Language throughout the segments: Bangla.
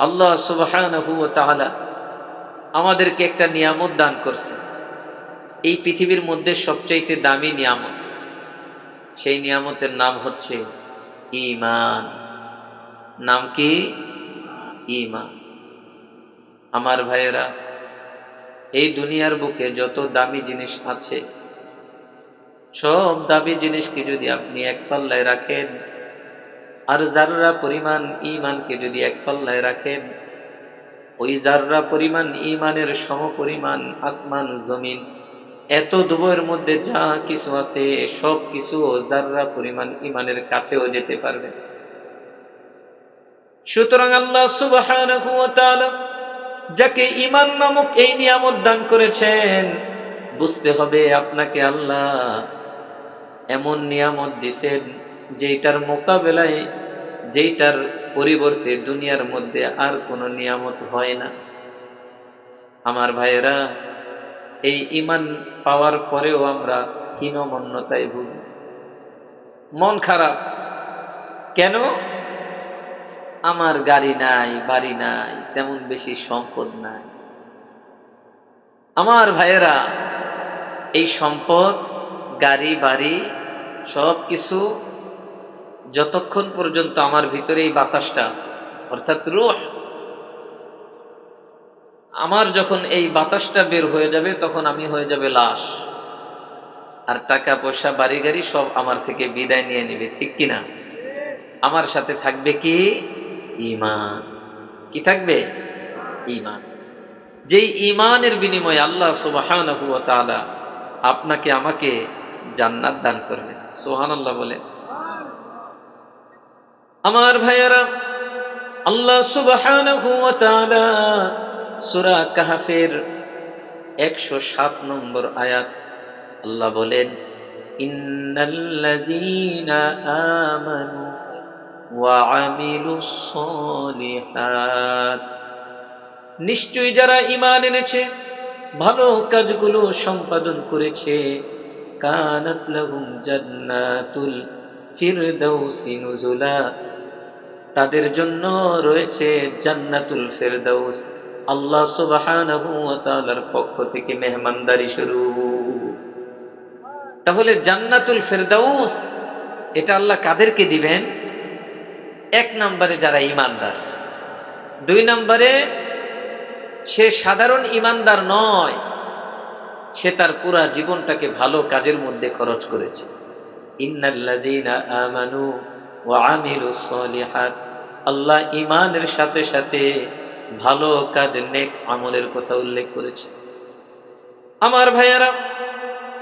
আল্লাহ সুবহানাহু ওয়া তাআলা আমাদেরকে একটা নিয়ামত দান করছে, এই পৃথিবীর মধ্যে সবচাইতে দামি নিয়ামত। সেই নিয়ামতের নাম হচ্ছে ঈমান। নাম কি? ঈমান। আমার ভাইয়েরা, এই দুনিয়ার বুকে যত দামি জিনিস আছে, সব দামি জিনিসকে যদি আপনি এক পাল্লায় রাখেন, আর যাররা পরিমাণ ঈমানকে যদি এক পাল্লায় রাখেন, ওই যাররা পরিমাণ ঈমানের সমপরিমাণ আসমান জমিন এত দুবয়ের মধ্যে যা কিছু আছে সব কিছু যাররা পরিমাণ ঈমানের কাছেও যেতে পারবে। সুতরাং আল্লাহ সুবহানাহু ওয়া তাআলা যাকে ঈমান নামক এই নিয়ামত দান করেছেন, বুঝতে হবে আপনাকে আল্লাহ এমন নিয়ামত দিছেন যেটার মোকাবেলায়, যেটার পরিবর্তে দুনিয়ার মধ্যে আর কোনো নিয়ামত হয় না। আমার ভাইয়েরা, এই ঈমান পাওয়ার পরেও আমরা হীনমন্যতায় ভুগি, মন খারাপ। কেন? আমার গাড়ি নাই, বাড়ি নাই, তেমন বেশি সম্পদ নাই। আমার ভাইয়েরা, এই সম্পদ, গাড়ি বাড়ি সব কিছু যতক্ষণ পর্যন্ত আমার ভিতরে এই বাতাসটা আছে, অর্থাৎ রূহ, আমার যখন এই বাতাসটা বের হয়ে যাবে তখন আমি হয়ে যাবে লাশ, আর টাকা পয়সা বাড়ি গাড়ি সব আমার থেকে বিদায় নিয়ে নেবে, ঠিক কিনা? আমার সাথে থাকবে কি? ঈমান। কি থাকবে? ঈমান। যেই ঈমানের বিনিময়ে আল্লাহ সুবহানাহু ওয়া তাআলা আপনাকে আমাকে জান্নাত দান করবেন। সুবহানাল্লাহ বলে। আমার ভাইয়েরা, আল্লাহ সুবহানাহু ওয়া তাআলা সূরা কাহফের 107 নম্বর আয়াত আল্লাহ বলেন, ইন্নাল্লাযীনা আমানু ওয়া আমিলুস সলিহাত, নিশ্চয়ই যারা ঈমান এনেছে, ভালো কাজগুলো সম্পাদন করেছে, কানাত লাহুম জান্নাতুল ফিরদাউসি নুজুলা, তাদের জন্য রয়েছে জান্নাতুল ফিরদাউস, আল্লাহ সুবহানাহু ওয়া তাআলার পক্ষ থেকে মেহমানদারি শুরু। তাহলে জান্নাতুল ফিরদাউস এটা আল্লাহ কাদেরকে দিবেন? এক নম্বরে যারা ঈমানদার, দুই নম্বরে সে সাধারণ ঈমানদার নয়, সে তার পুরা জীবনটাকে ভালো কাজের মধ্যে খরচ করেছে। ইন্নাল্লাযীনা আমানু ওয়া আমিলুস সলিহাত, আল্লাহ ঈমানের সাথে সাথে ভালো কাজ, নেক আমলের কথা উল্লেখ করেছে। আমার ভাইয়েরা,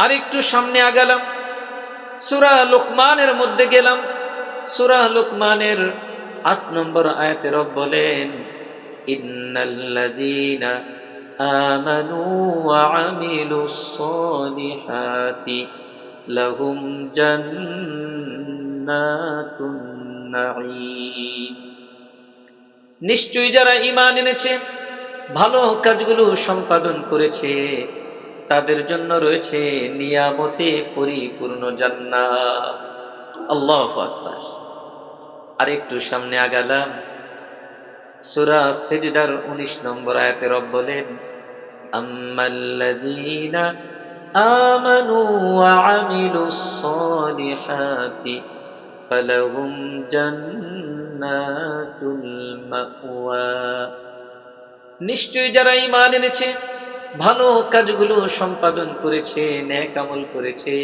আরেকটু সামনে আগালাম, সূরা লুকমানের মধ্যে গেলাম। সূরা লুকমানের 8 নম্বর আয়াতে রব বলেন, ইন্নাল্লাযীনা আমানু ওয়া আমিলুস সলিহাতি লাহুম জান্নাতুন নাঈম, নিশ্চয়ই যারা ঈমান এনেছে, ভালো কাজগুলো সম্পাদন করেছে, তাদের জন্য রয়েছে নিয়ামতে পরিপূর্ণ জান্নাত। আল্লাহু আকবার। আরেকটু সামনে আগালাম, সূরা সিজদার 19 নম্বর আয়াতে রব বলেন, আম্মাল্লাযীনা আমানু ওয়া আমিলুস সলিহাতি ফালাহুম জান্নাতুল মাওয়া, নিশ্চয়ই যারা ঈমান এনেছে, ভালো কাজগুলো সম্পাদন করেছে, নেক আমল করেছে,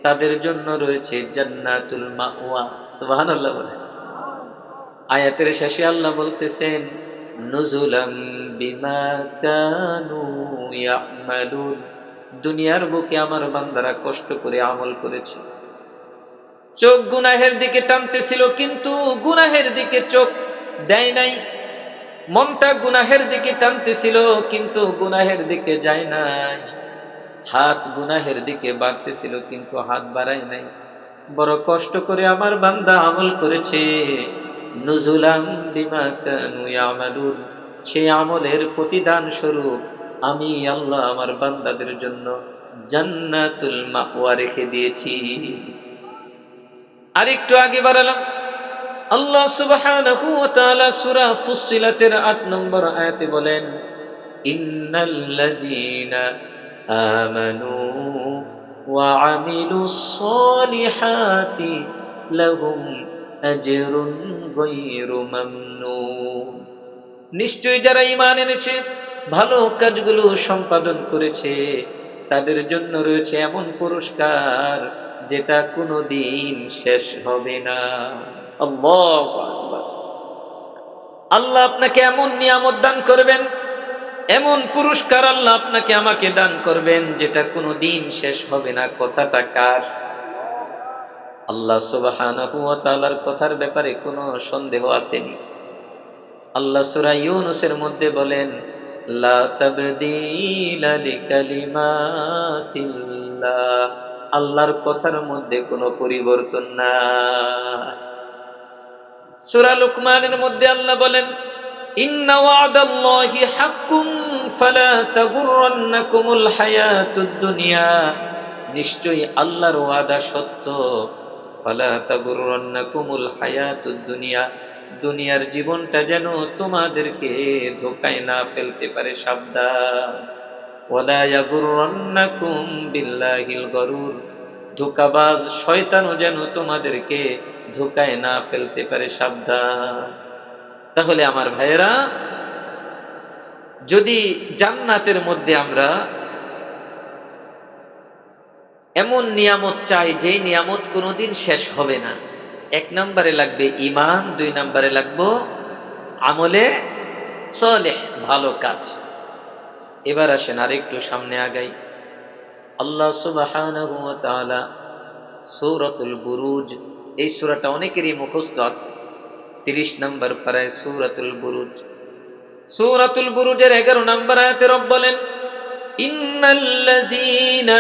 তাদের জন্য রয়েছে জান্নাতুল মাওয়া। সুবহানাল্লাহ বলে। আয়াতের শেষে আল্লাহ বলতেছেন, নুজুলাম বিমা কানু ইয়ামালুন, দুনিয়ার বুকে আমার বান্দারা কষ্ট করে আমল করেছে, চোখ গুনাহের দিকে টানতেছিল কিন্তু গুনাহের দিকে চোখ দেয় নাই, মনটা গুনাহের দিকে টানতেছিল কিন্তু গুনাহের দিকে যায় নাই, হাত গুনাহের দিকে বাড়তেছিল কিন্তু হাত বাড়ায় নাই, বড় কষ্ট করে আমার বান্দা আমল করেছে। নুজুলাম বিমা কানু ইয়ামালুন, সেই আমলের প্রতিদান স্বরূপ আমি আল্লাহ আমার বান্দাদের জন্য জান্নাতুল মাওয়া রেখে দিয়েছি। আরেকটু আগে বাড়ালাম, আল্লাহ সুবহানাহু ওয়া তাআলা সূরা ফুসসিলাতের ৮ নম্বর আয়াতে বলেন, ইন্নাল্লাযীনা আমানু ওয়া আমিলুস সলিহাতি লাহুম আজরুন গায়রু মামনুন। নিশ্চয়ই যারা ঈমান এনেছে, ভালো কাজগুলো সম্পাদন করেছে, তাদের জন্য রয়েছে এমন পুরস্কার যেটা কোনোদিন শেষ হবে না। আল্লাহু আকবার। আল্লাহ আপনাকে এমন নিয়ামত দান করবেন, এমন পুরস্কার আল্লাহ আপনাকে আমাকে দান করবেন যেটা কোনোদিন শেষ হবে না। কথাটা কার? আল্লাহ সুবহানাহু ওয়া তাআলার কথার ব্যাপারে কোনো সন্দেহ আসেনি। আল্লাহ সূরা ইউনূসের মধ্যে বলেন, লা তাবদীলা লিকালিমাতিল্লাহ, আল্লাহর কথার মধ্যে কোনো পরিবর্তন নাই। সূরা লুকমানের মধ্যে আল্লাহ বলেন, ইন্না ওয়া'দাল্লাহি হাক্কুম ফালা তাগুররান্নাকুমুল হায়াতুদ দুনিয়া, নিশ্চয়ই আল্লাহর ওয়াদা সত্য। ফালা তাগুররান্নাকুমুল হায়াতুদ দুনিয়া, দুনিয়ার জীবনটা যেন তোমাদেরকে ধোঁকায় না ফেলতে পারে, সাবধান। ওয়ালা ইয়াগুররান্নাকুম বিল্লাহিল গরুর, ধোঁকাবাজ শয়তানও যেন তোমাদেরকে ধোঁকায় না ফেলতে পারে, সাবধান। তাহলে আমার ভাইয়েরা, যদি জান্নাতের মধ্যে আমরা এমন নিয়ামত চাই যে নিয়ামত কোনোদিন শেষ হবে না, ১ নম্বরে লাগবে ঈমান, ২ নম্বরে লাগবে আমলে সালেহ, ভালো কাজ। এবার আসেন আরেকটু সামনে আগাই। আল্লাহ সুবহানাহু ওয়া তাআলা সূরাতুল বুরুজ, এই সূরাটা অনেকেরই মুখস্থ আছে, ৩০ নম্বর পারায় সূরাতুল বুরুজ। সূরাতুল বুরুজের ১১ নম্বর আয়াতে রব বলেন, ইন্নাল্লাযীনা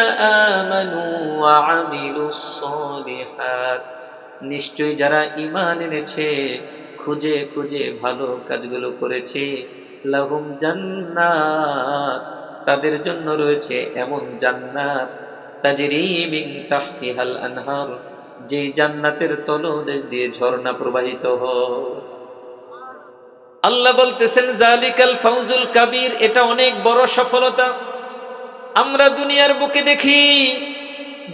আমানু ওয়া আমিলুস সলিহাত, নিশ্চয়ই যারা ঈমান এনেছে, খুঁজে খুঁজে ভালো কাজগুলো করেছে, লাহুম জান্নাত, তাদের জন্য রয়েছে এমন জান্নাত, তাজরি মিন তাহতিহাল আনহার, যে জান্নাতের তলদেশ দিয়ে ঝর্ণা প্রবাহিত হয়। আল্লাহ বলতেছেন, যালিকাল ফাউজুল কাবীর, এটা অনেক বড় সফলতা। আমরা দুনিয়ার বুকে দেখি,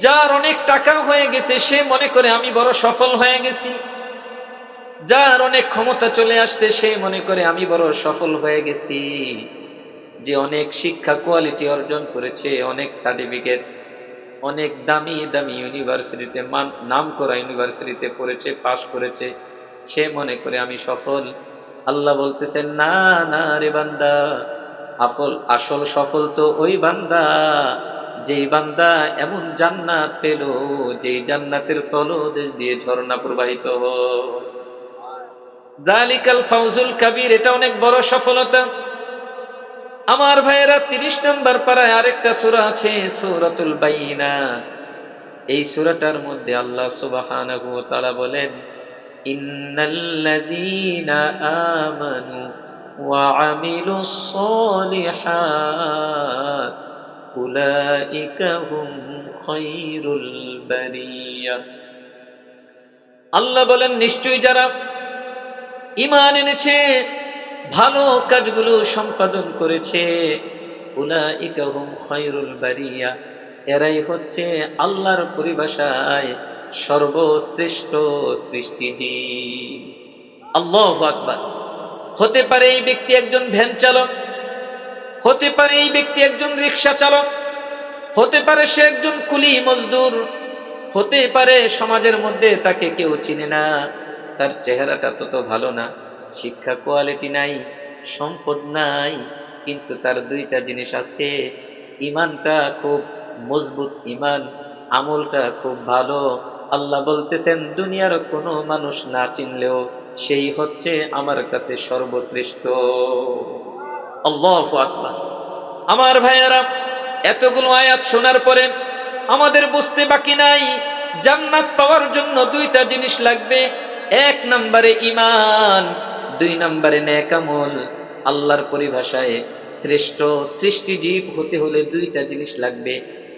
যার অনেক টাকা হয়ে গেছে সে মনে করে আমি বড় সফল হয়ে গেছি, যার অনেক ক্ষমতা চলে আসছে সে মনে করে আমি বড় সফল হয়ে গেছি, যে অনেক শিক্ষা কোয়ালিটি অর্জন করেছে, অনেক সার্টিফিকেট, অনেক দামি দামি ইউনিভার্সিটিতে, নাম করা ইউনিভার্সিটিতে পড়েছে, পাশ করেছে, সে মনে করে আমি সফল। আল্লাহ বলতেছেন, না না রে বান্দা, আসল সফল তো ওই বান্দা, যেই বান্দা এমন জান্নাত পেল যেই জান্নাতের তলদেশ দিয়ে ঝর্ণা প্রবাহিত হয়। যালিকাল ফাউজুল কাবীর, এটা অনেক বড় সফলতা। আমার ভাইয়েরা, ৩০ নম্বর পারায় আরেকটা সূরা আছে, সূরাতুল বাইনা। এই সূরাটার মধ্যে আল্লাহ সুবহানাহু ওয়া তাআলা বলেন, ইন্নাল্লাযীনা আমানু ওয়া আমিলুস সলিহাত উলাইকা হুম খায়রুল বারিয়া। আল্লাহ বলেন, নিশ্চয়ই যারা ঈমান এনেছে, ভালো কাজগুলো সম্পাদন করেছে, উলাইকা হুম খায়রুল বারিয়া, এরাই হচ্ছে আল্লাহর পরিভাষায় সর্বশ্রেষ্ঠ সৃষ্টিজীব। আল্লাহু আকবার। হতে পারে এই ব্যক্তি একজন ভ্যান চালক, হতে পারে এই ব্যক্তি একজন রিকশা চালক, হতে পারে সে একজন কুলি মজদুর, হতে পারে সমাজের মধ্যে তাকে কেউ চিনে না, তার চেহারাটা তত ভালো না, শিক্ষা কোয়ালিটি নাই, সম্পদ নাই, কিন্তু তার ২টা জিনিস আছে, ঈমানটা খুব মজবুত ঈমান, আমলটা খুব ভালো। আল্লাহ বলতেছেন, দুনিয়ার কোনো মানুষ না চিনলেও সেই হচ্ছে আমার কাছে সর্বশ্রেষ্ঠ। আল্লাহু আকবার। আমার ভাইয়েরা, এতগুলো আয়াত শোনার পরে আমাদের বুঝতে বাকি নাই, জান্নাত পাওয়ার জন্য ২টা জিনিস লাগবে। ১ নম্বরে ঈমান, ২ নম্বরে নেক আমল। আল্লাহর পরিভাষায় শ্রেষ্ঠ সৃষ্টিজীব হতে হলে ২টা জিনিস লাগবে,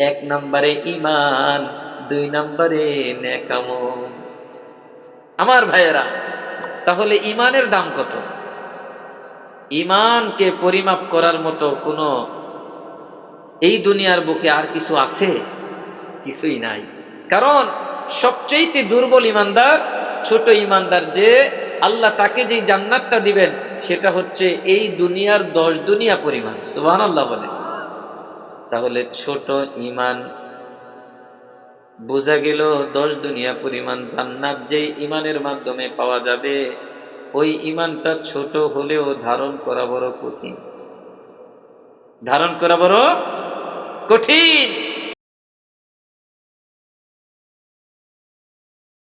১ নম্বরে ঈমান, ২ নম্বরে নেক আমল। আমার ভাইয়েরা, তাহলে ইমানের দাম কত? ইমানকে পরিমাপ করার মতো কোনো এই দুনিয়ার বুকে আর কিছু আছে? কিছুই নাই। কারণ সবচেয়ে দুর্বল ইমানদার ছোট ইমানদার, যে আল্লাহ তাকে যে জান্নাতটা দিবেন সেটা হচ্ছে এই দুনিয়ার 10 দুনিয়া পরিমাণ। সুবহানাল্লাহ বলে। তাহলে ছোট ইমান, বোঝা গেল 10 দুনিয়া পরিমাণ জান্নাত যেই ইমানের মাধ্যমে পাওয়া যাবে, ওই ইমানটা ছোট হলেও ধারণ করা বড় কঠিন। ধারণ করা বড় কঠিন।